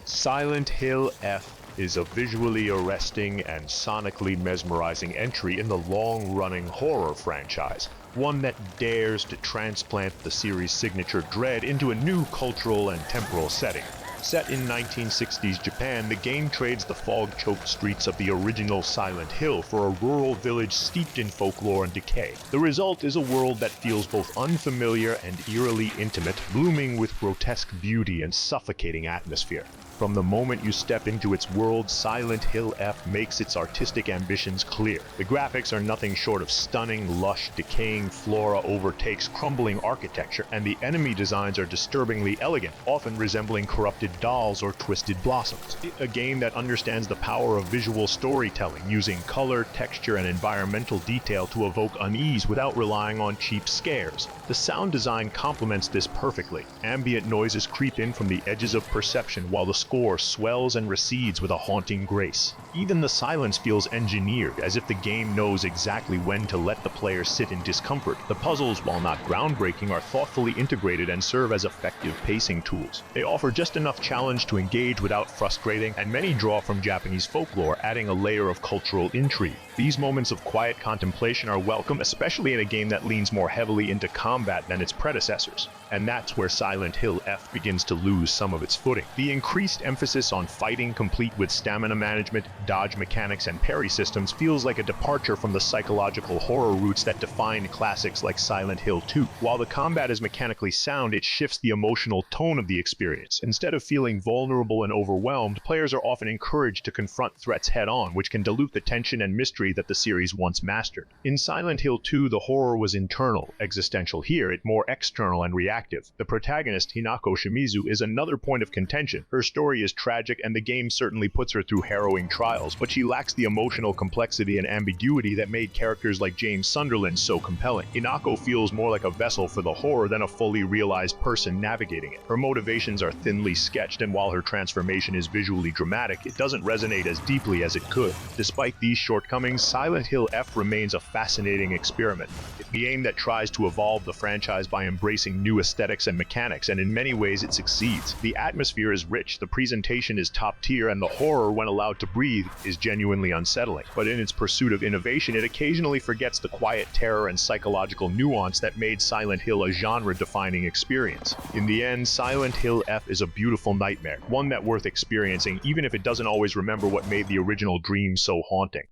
Silent Hill F is a visually arresting and sonically mesmerizing entry in the long-running horror franchise, one that dares to transplant the series' signature dread into a new cultural and temporal setting. Set in 1960s Japan, the game trades the fog-choked streets of the original Silent Hill for a rural village steeped in folklore and decay. The result is a world that feels both unfamiliar and eerily intimate, blooming with grotesque beauty and suffocating atmosphere. From the moment you step into its world, Silent Hill F makes its artistic ambitions clear. The graphics are nothing short of stunning, lush, decaying flora overtakes crumbling architecture, and the enemy designs are disturbingly elegant, often resembling corrupted dolls or twisted blossoms. A game that understands the power of visual storytelling, using color, texture, and environmental detail to evoke unease without relying on cheap scares. The sound design complements this perfectly. Ambient noises creep in from the edges of perception, while the score swells and recedes with a haunting grace. Even the silence feels engineered, as if the game knows exactly when to let the player sit in discomfort. The puzzles, while not groundbreaking, are thoughtfully integrated and serve as effective pacing tools. They offer just enough challenge to engage without frustrating, and many draw from Japanese folklore, adding a layer of cultural intrigue. These moments of quiet contemplation are welcome, especially in a game that leans more heavily into combat than its predecessors. And that's where Silent Hill F begins to lose some of its footing. The increased emphasis on fighting, complete with stamina management, dodge mechanics, and parry systems, feels like a departure from the psychological horror roots that defined classics like Silent Hill 2. While the combat is mechanically sound, it shifts the emotional tone of the experience. Instead of feeling vulnerable and overwhelmed, players are often encouraged to confront threats head-on, which can dilute the tension and mystery that the series once mastered. In Silent Hill 2, the horror was internal, existential. Here, it's more external and reactive. The protagonist, Hinako Shimizu, is another point of contention. Her story is tragic, and the game certainly puts her through harrowing trials, but she lacks the emotional complexity and ambiguity that made characters like James Sunderland so compelling. Hinako feels more like a vessel for the horror than a fully realized person navigating it. Her motivations are thinly sketched, and while her transformation is visually dramatic, it doesn't resonate as deeply as it could. Despite these shortcomings, Silent Hill F remains a fascinating experiment. It's a game that tries to evolve the franchise by embracing new aesthetics and mechanics, and in many ways it succeeds. The atmosphere is rich, the presentation is top tier, and the horror, when allowed to breathe, is genuinely unsettling. But in its pursuit of innovation, it occasionally forgets the quiet terror and psychological nuance that made Silent Hill a genre-defining experience. In the end, Silent Hill F is a beautiful nightmare, one that's worth experiencing, even if it doesn't always remember what made the original dream so haunting.